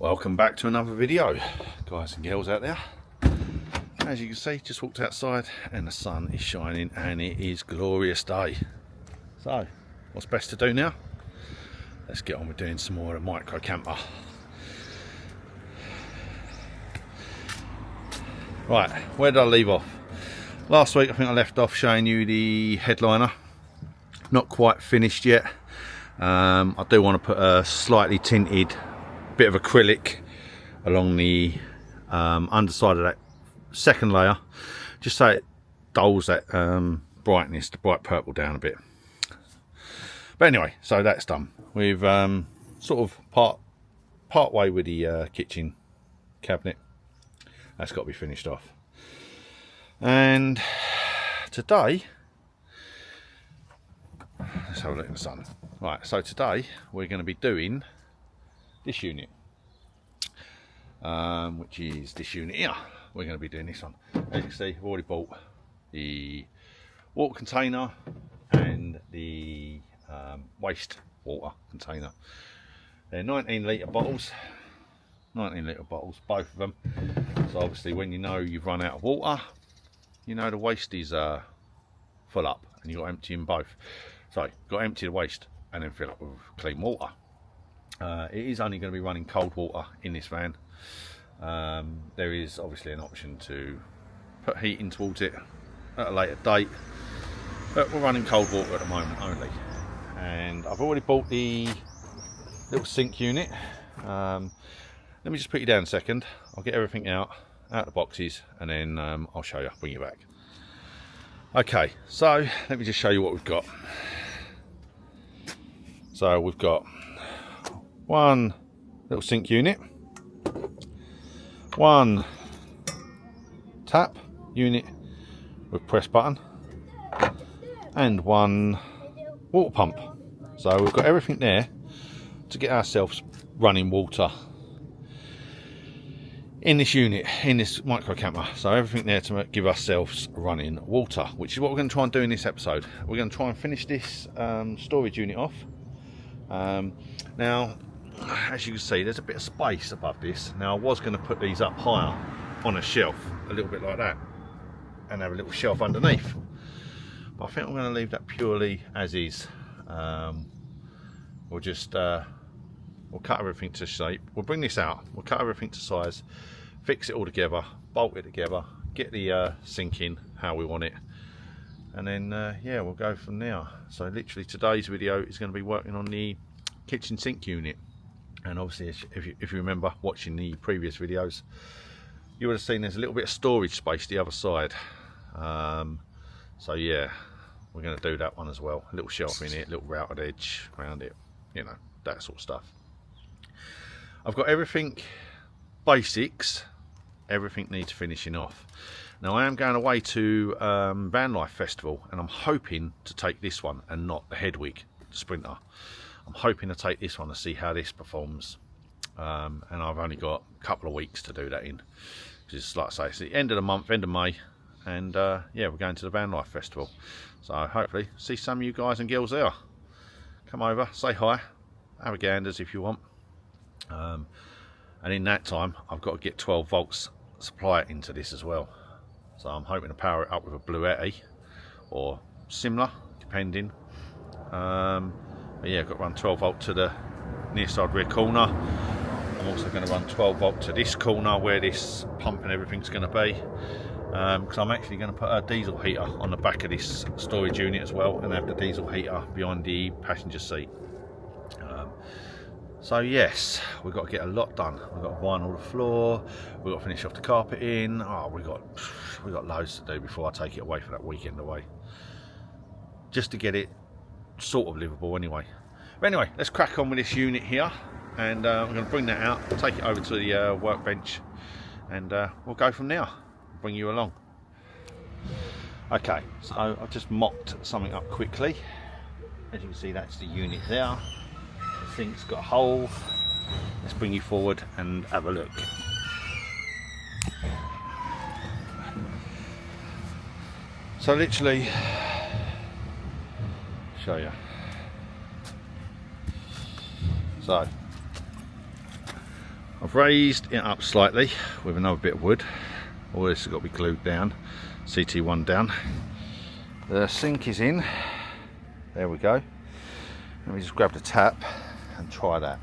Welcome back to another video, guys and girls out there. As you can see, just walked outside and the sun is shining and it is glorious day. So what's best to do now? Let's get on with doing some more of the micro camper. Right, where did I leave off? Last week I think I left off showing you the headliner. Not quite finished yet. I do want to put a slightly tinted bit of acrylic along the underside of that second layer, just so it dulls that brightness, the bright purple, down a bit. But anyway, so that's done. We've sort of part way with the kitchen cabinet. That's got to be finished off. And today, let's have a look at the sun. Right, so today we're going to be doing this unit, which is this unit here. We're going to be doing this one. As you can see, I've already bought the water container and the waste water container. They're 19 litre bottles, 19 litre bottles, both of them. So obviously when you know you've run out of water, you know the waste is full up and you've got to empty them both. So you've got to empty the waste and then fill up with clean water. It is only going to be running cold water in this van. There is obviously an option to put heating towards it at a later date, but we're running cold water at the moment only. And I've already bought the little sink unit. Let me just put you down a second. I'll get everything out of the boxes and then I'll show you, bring you back. Okay, so let me just show you what we've got. So we've got one little sink unit, one tap unit with press button, and one water pump. So we've got everything there to get ourselves running water in this unit, in this micro camper. So everything there to give ourselves running water, which is what we're going to try and do in this episode. We're going to try and finish this storage unit off. Now, as you can see, there's a bit of space above this. Now I was going to put these up higher on a shelf, a little bit like that, and have a little shelf underneath, but I think I'm going to leave that purely as is. We'll just we'll cut everything to shape, we'll bring this out, we'll cut everything to size, fix it all together, bolt it together, get the sink in how we want it, and then yeah, we'll go from there. So literally today's video is going to be working on the kitchen sink unit. And obviously, if you remember watching the previous videos, you would have seen there's a little bit of storage space the other side. So yeah, we're going to do that one as well. A little shelf in it, a little routed edge around it, you know, that sort of stuff. I've got everything basics, everything needs finishing off. Now I am going away to Van Life Festival, and I'm hoping to take this one and not the Hedwig Sprinter. I'm hoping to take this one to see how this performs, and I've only got a couple of weeks to do that in. Just like I say, it's the end of the month, end of May, and yeah, we're going to the Van Life Festival. So hopefully see some of you guys and girls there. Come over, say hi, have a ganders if you want. And in that time, I've got to get 12 volts supply into this as well. So I'm hoping to power it up with a Bluetti or similar, depending. But yeah, I've got to run 12 volt to the near side rear corner. I'm also going to run 12 volt to this corner where this pump and everything's going to be, because I'm actually going to put a diesel heater on the back of this storage unit as well, and have the diesel heater behind the passenger seat. So yes, we've got to get a lot done. We've got to vinyl the floor, we've got to finish off the carpeting. Oh, we've got loads to do before I take it away for that weekend away, just to get it sort of livable anyway. But anyway, let's crack on with this unit here, and I'm going to bring that out, take it over to the workbench, and we'll go from there, bring you along. Okay, so I've just mocked something up quickly. As you can see, that's the unit there. The sink's got a hole. Let's bring you forward and have a look. So literally, show you. So I've raised it up slightly with another bit of wood. All this has got to be glued down, CT1 down. The sink is in, there we go. Let me just grab the tap and try that.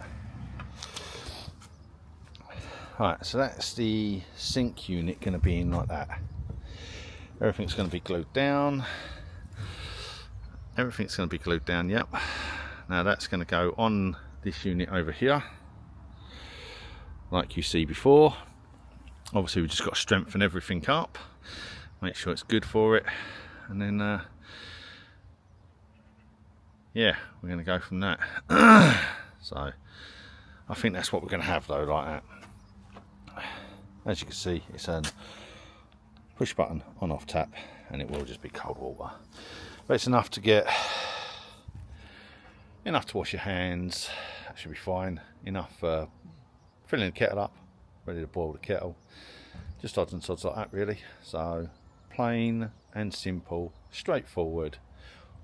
Right, so that's the sink unit going to be in like that. Everything's going to be glued down. Everything's going to be glued down, yep. Now that's going to go on this unit over here, like you see before. Obviously we've just got to strengthen everything up, make sure it's good for it, and then yeah, we're going to go from that. So I think that's what we're going to have though, like that. As you can see, it's a push button on off tap, and it will just be cold water, but it's enough to get enough to wash your hands. That should be fine. Enough for filling the kettle up, ready to boil the kettle. Just odds and sods like that really. So plain and simple, straightforward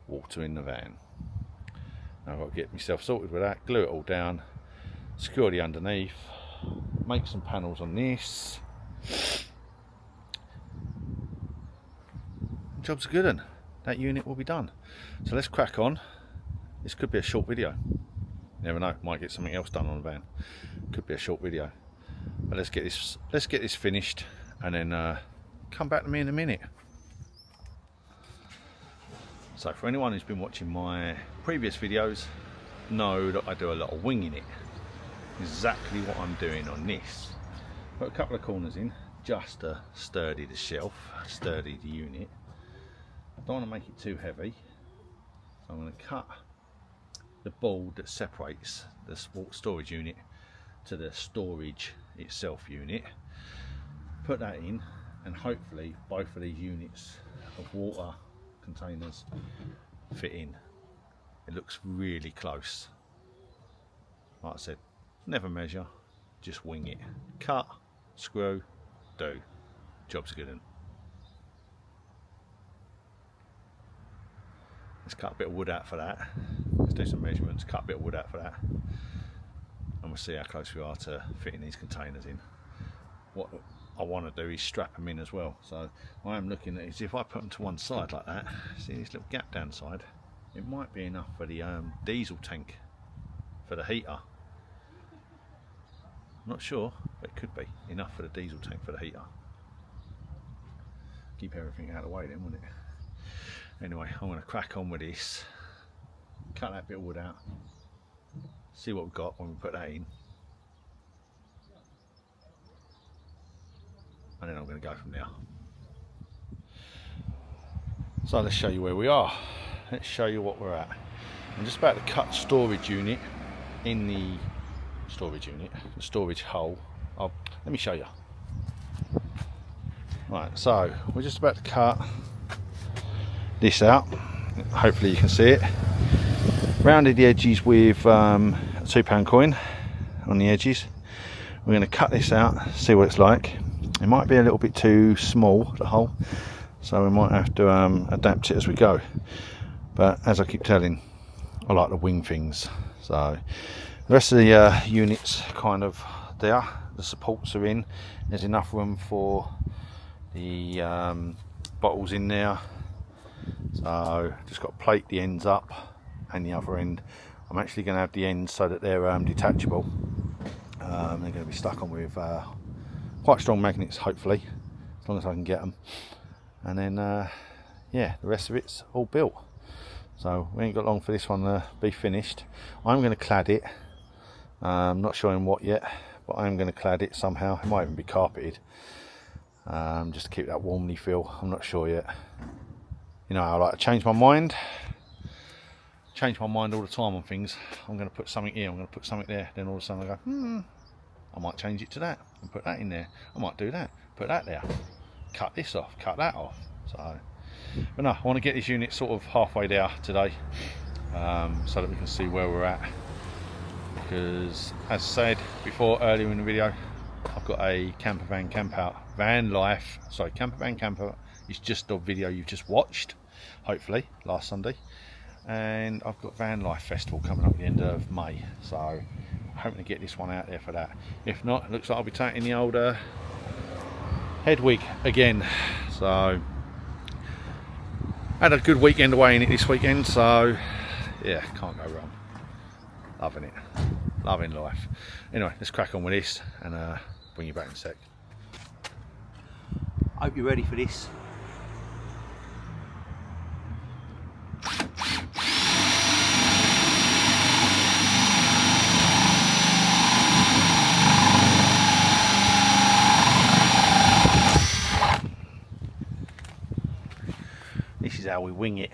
water in the van. Now I've got to get myself sorted with that, glue it all down, secure the underneath, make some panels on this. Job's a good one. That unit will be done. So let's crack on. This could be a short video. You never know, might get something else done on the van. Could be a short video. But let's get this finished, and then come back to me in a minute. So for anyone who's been watching my previous videos, know that I do a lot of winging it. Exactly what I'm doing on this. Put a couple of corners in just to sturdy the shelf, sturdy the unit. I don't want to make it too heavy, so I'm going to cut the board that separates the storage unit to the storage itself unit, put that in, and hopefully both of these units of water containers fit in. It looks really close. Like I said, never measure, just wing it. Cut, screw, do. Job's good one. Let's cut a bit of wood out for that. Let's do some measurements, cut a bit of wood out for that, and we'll see how close we are to fitting these containers in. What I want to do is strap them in as well. So what I'm looking at is if I put them to one side like that, see this little gap down side, it might be enough for the diesel tank for the heater. I'm not sure, but it could be enough for the diesel tank for the heater. Keep everything out of the way then, wouldn't it? Anyway, I'm going to crack on with this, cut that bit of wood out, see what we've got when we put that in, and then I'm going to go from there. So let's show you where we are. Let's show you what we're at. I'm just about to cut storage unit in the storage hole. Let me show you. Right, so we're just about to cut this out. Hopefully you can see it. Rounded the edges with a £2 coin on the edges. We're going to cut this out, see what it's like. It might be a little bit too small, the hole, so we might have to adapt it as we go. But as I keep telling, I like to wing things. So the rest of the units kind of there. The supports are in. There's enough room for the bottles in there. So just got to plate the ends up, and the other end I'm actually going to have the ends so that they're detachable. They're going to be stuck on with quite strong magnets, hopefully, as long as I can get them. And then yeah, the rest of it's all built. So we ain't got long for this one to be finished. I'm going to clad it. Not sure in what yet, but I'm going to clad it somehow. It might even be carpeted, just to keep that warmly feel. I'm not sure yet. You know, I like to change my mind all the time on things. I'm going to put something here, I'm going to put something there, then all of a sudden I go, I might change it to that and put that in there. I might do that, put that there, cut this off, cut that off. So, but no, I want to get this unit sort of halfway there today, so that we can see where we're at. Because as I said before earlier in the video, I've got a camper van camp out van life. Sorry, camper van camper is just the video you've just watched, hopefully last Sunday, and I've got Van Life Festival coming up at the end of May. So hoping to get this one out there for that. If not, it looks like I'll be taking the old head wig again. So had a good weekend away in it this weekend, so yeah, can't go wrong. Loving it, loving life. Anyway, let's crack on with this and bring you back in a sec. Hope you're ready for this. This is how we wing it.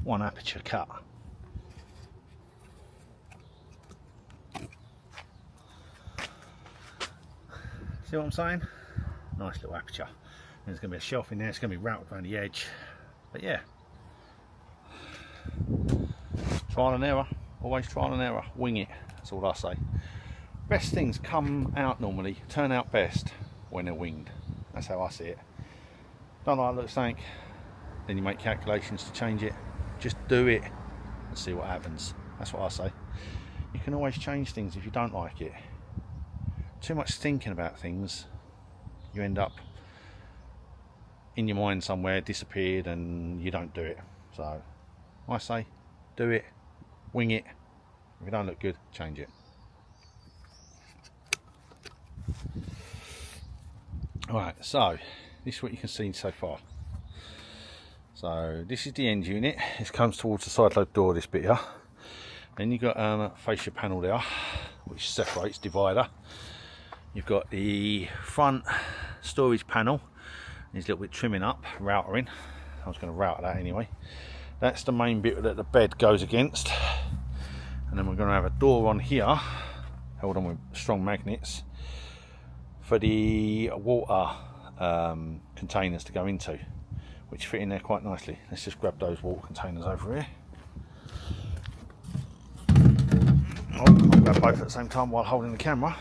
One aperture cut. See what I'm saying? Nice little aperture. There's going to be a shelf in there, it's going to be routed around the edge. But yeah, trial and error, always trial and error, wing it, that's all I say. Best things come out normally, turn out best when they're winged. That's how I see it. Don't like look something, then you make calculations to change it. Just do it and see what happens. That's what I say. You can always change things if you don't like it. Too much thinking about things, you end up in your mind somewhere, disappeared, and you don't do it. So I say, do it, wing it. If it don't look good, change it. Alright, so this is what you can see so far. So this is the end unit. This comes towards the side load door, this bit here. Then you've got a fascia panel there, which separates, divider. You've got the front storage panel. There's a little bit trimming up, routering. I was going to router that anyway. That's the main bit that the bed goes against. And then we're going to have a door on here, held on with strong magnets, for the water containers to go into, which fit in there quite nicely. Let's just grab those water containers over here. Oh, I'll grab both at the same time while holding the camera.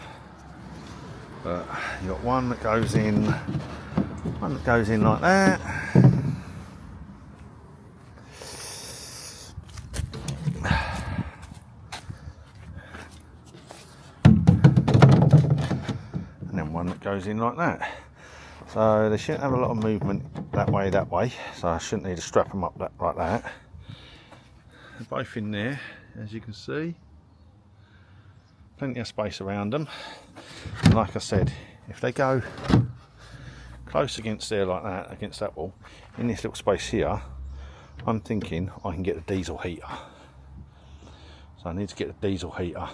But you've got one that goes in like that. And then one that goes in like that. So they shouldn't have a lot of movement that way, so I shouldn't need to strap them up like that. They're both in there, as you can see. Plenty of space around them. And like I said, if they go close against there like that, against that wall, in this little space here, I'm thinking I can get the diesel heater. So I need to get the diesel heater.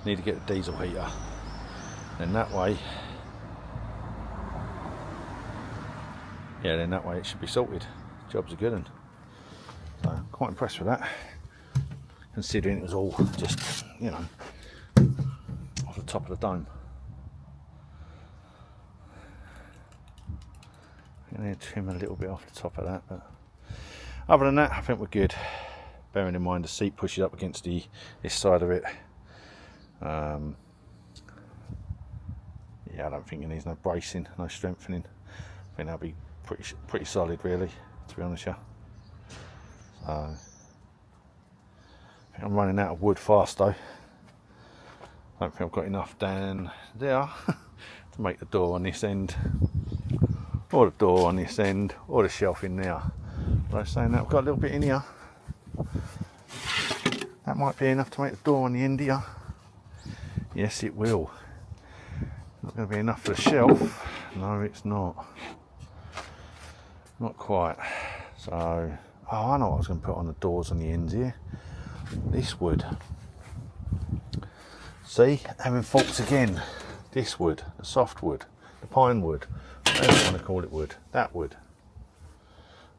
Need to get the diesel heater. And that way yeah, then that way it should be sorted. Job's a good one. So quite impressed with that, considering it was all just, you know, off the top of the dome. I'm going to trim a little bit off the top of that, but other than that, I think we're good. Bearing in mind the seat pushes up against this side of it. Yeah, I don't think it needs no bracing, no strengthening. I think that'll be pretty solid, really, to be honest with you. So I think I'm running out of wood fast though. I don't think I've got enough down there to make the door on this end, or the door on this end, or the shelf in there. But I'm saying that I've got a little bit in here. That might be enough to make the door on the end here. Yes, it will. Not going to be enough for the shelf. No, it's not. Not quite. So, oh, I know what I was going to put on the doors on the ends here. This wood. See, having faults again. This wood, the soft wood, the pine wood, whatever you want to call it wood, that wood.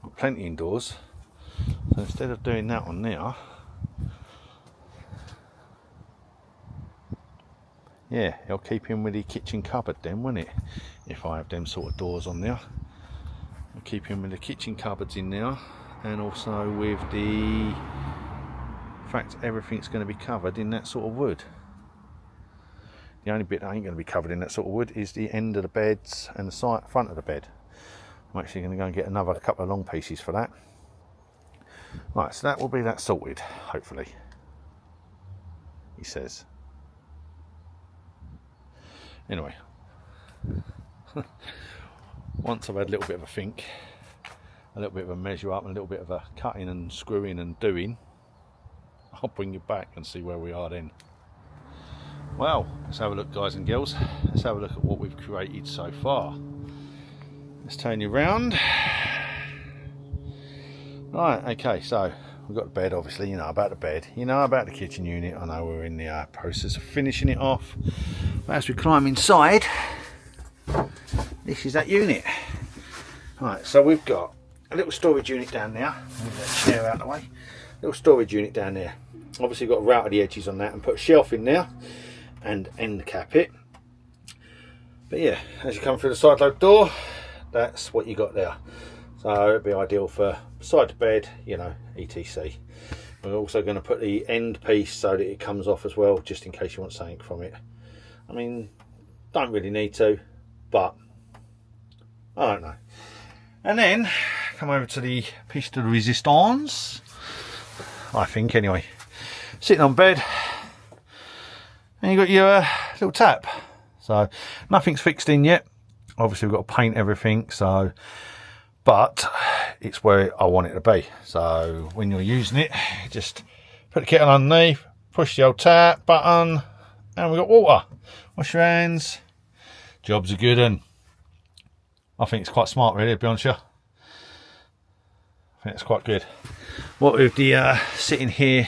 Got plenty indoors. So instead of doing that on there, yeah, it'll keep in with the kitchen cupboard then, won't it? If I have them sort of doors on there. I'll keep in with the kitchen cupboards in there, and also with the fact everything's going to be covered in that sort of wood. The only bit that ain't going to be covered in that sort of wood is the end of the beds and the front of the bed. I'm actually going to go and get another couple of long pieces for that. Right, so that will be that sorted, hopefully, he says. Anyway, once I've had a little bit of a think, a little bit of a measure up, and a little bit of a cutting and screwing and doing, I'll bring you back and see where we are then. Well, let's have a look, guys and girls. Let's have a look at what we've created so far. Let's turn you round. Right, okay, so we've got the bed, obviously. You know about the bed, you know about the kitchen unit. I know we're in the process of finishing it off. But as we climb inside, this is that unit. Right, so we've got a little storage unit down there. Move that chair out of the way. Little storage unit down there. Obviously got to router the edges on that and put a shelf in there and end cap it. But yeah, as you come through the side load door, that's what you got there. So it'd be ideal for side to bed, you know, etc. We're also going to put the end piece so that it comes off as well, just in case you want something from it. I mean, don't really need to, but I don't know. And then come over to the piece de resistance, I think anyway. Sitting on bed, and you got your little tap. So nothing's fixed in yet. Obviously we've got to paint everything, so, but it's where I want it to be. So when you're using it, just put the kettle underneath, push the old tap button, and we've got water. Wash your hands. Job's a good one. I think it's quite smart, really, to be honest with you. I think it's quite good. What with the sitting here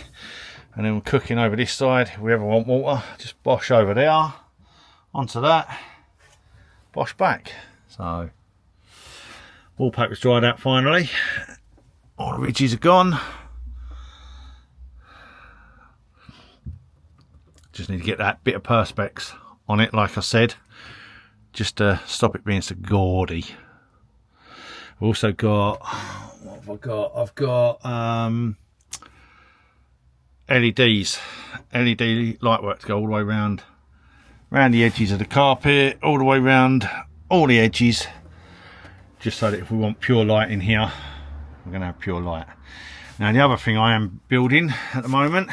and then we're cooking over this side, if we ever want water, just bosh over there, onto that, bosh back. So wallpaper's dried out finally. All the ridges are gone. Just need to get that bit of perspex on it, like I said, just to stop it being so gaudy. I've also got, what have I got? I've got LEDs, LED light work to go all the way around the edges of the carpet, all the way around all the edges, just so that if we want pure light in here, we're going to have pure light. Now the other thing I am building at the moment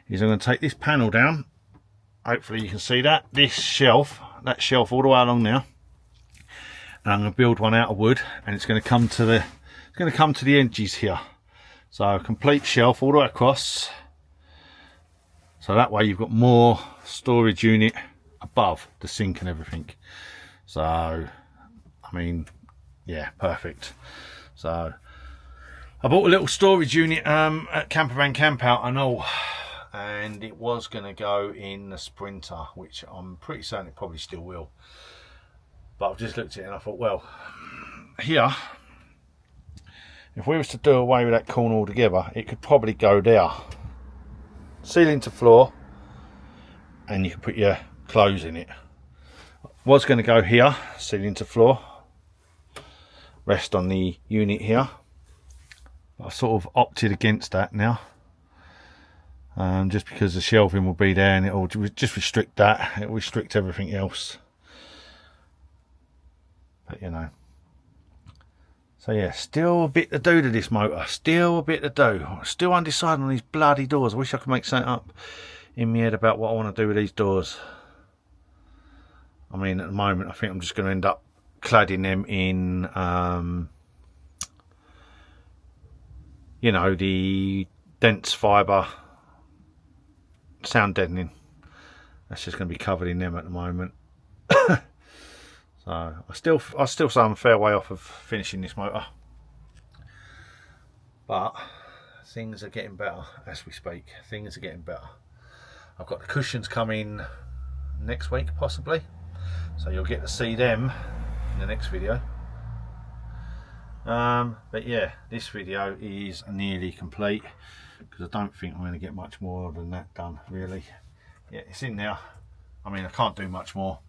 is I'm going to take this panel down. Hopefully you can see that. This shelf, that shelf all the way along there, and I'm going to build one out of wood, and it's going to come to the edges here. So a complete shelf all the way across. So that way you've got more storage unit above the sink and everything. So I mean, yeah, perfect. So I bought a little storage unit at Campervan Campout, I know, and it was going to go in the Sprinter, which I'm pretty certain it probably still will. But I've just looked at it and I thought, well, here, if we was to do away with that corner altogether, it could probably go there, ceiling to floor, and you could put your clothes in it. Was going to go here, ceiling to floor, rest on the unit here. I've sort of opted against that now, just because the shelving will be there and it will just restrict that. It will restrict everything else. But you know. So yeah, still a bit to do to this motor. Still a bit to do. Still undecided on these bloody doors. I wish I could make something up in my head about what I want to do with these doors. I mean, at the moment, I think I'm just going to end up cladding them in, you know, the dense fibre sound deadening. That's just going to be covered in them at the moment. So I still say I'm a fair way off of finishing this motor, but things are getting better as we speak. Things are getting better. I've got the cushions coming next week possibly, so you'll get to see them in the next video. But yeah, this video is nearly complete because I don't think I'm going to get much more than that done really. Yeah, it's in there. I mean, I can't do much more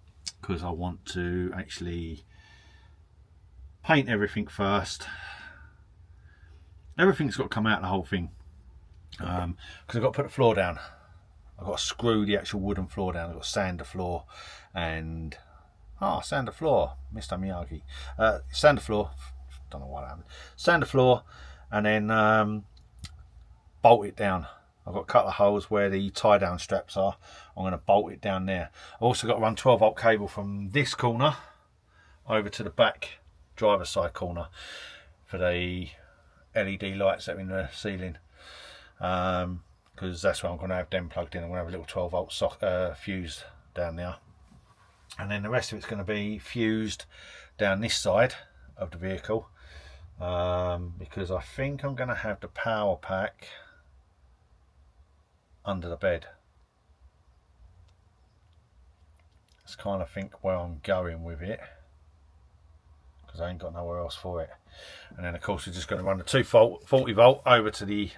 because I want to actually paint everything first. Everything's got to come out, the whole thing, because I've got to put the floor down. I've got to screw the actual wooden floor down. I've got to sand the floor and sand the floor, Mr. Miyagi. Sand the floor, don't know what happened. Sand the floor and then bolt it down. I've got a couple of holes where the tie down straps are. I'm going to bolt it down there. I've also got to run 12 volt cable from this corner over to the back driver's side corner for the LED lights that are in the ceiling, because that's where I'm going to have them plugged in. I'm going to have a little 12 volt fuse down there, and then the rest of it's going to be fused down this side of the vehicle, because I think I'm going to have the power pack under the bed. That's kind of think where I'm going with it, because I ain't got nowhere else for it. And then of course we're just going to run the 240 volt over to the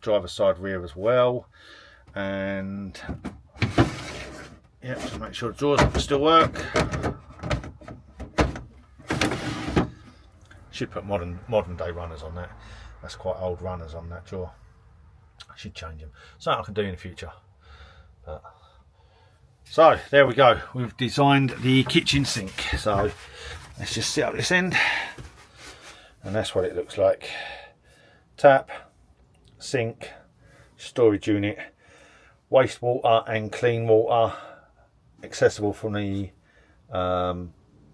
driver's side rear as well, and yeah, just make sure the drawers still work. Should put modern day runners on that. That's quite old runners on that drawer. I should change them. Something I can do in the future. So there we go. We've designed the kitchen sink. So let's just sit up this end, and that's what it looks like. Tap, sink, storage unit, wastewater and clean water, accessible from the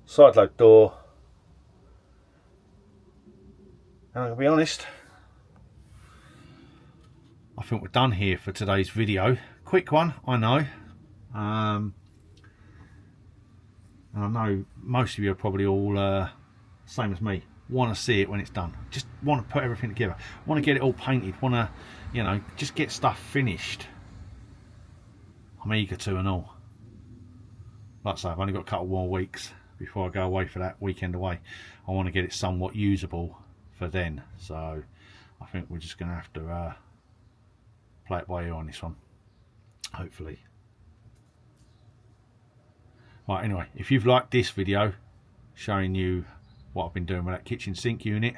side load door. And I'm going to be honest, I think we're done here for today's video. Quick one, I know. And I know most of you are probably all same as me. Want to see it when it's done. Just want to put everything together. Want to get it all painted. Want to, you know, just get stuff finished. I'm eager to and all. Like I say, I've only got a couple more weeks before I go away for that weekend away. I want to get it somewhat usable for then. So I think we're just going to have to play it by ear on this one, hopefully. Right, anyway, if you've liked this video showing you what I've been doing with that kitchen sink unit,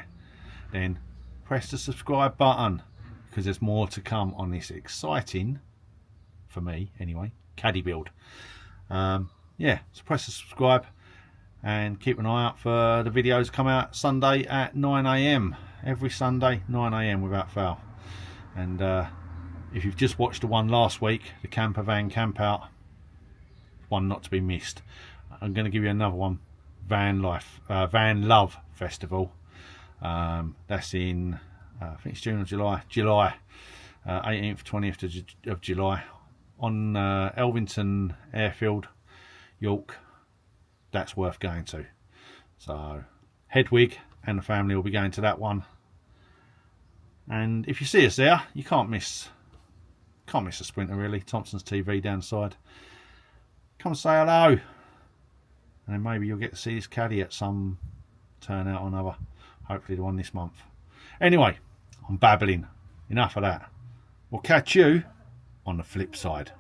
then press the subscribe button, because there's more to come on this exciting, for me anyway, caddy build. Yeah, so press the subscribe and keep an eye out for the videos come out Sunday at 9 AM. Every Sunday 9 AM without fail. And if you've just watched the one last week, the camper van camp out, one not to be missed. I'm going to give you another one, Van Love Festival. That's in I think it's June or July 18th 20th of July on Elvington Airfield, York. That's worth going to. So Hedwig and the family will be going to that one, and if you see us there, you can't miss a Sprinter really. Thompson's TV down the side. Come say hello, and then maybe you'll get to see this caddy at some turn out another, hopefully the one this month. Anyway, I'm babbling. Enough of that. We'll catch you on the flip side.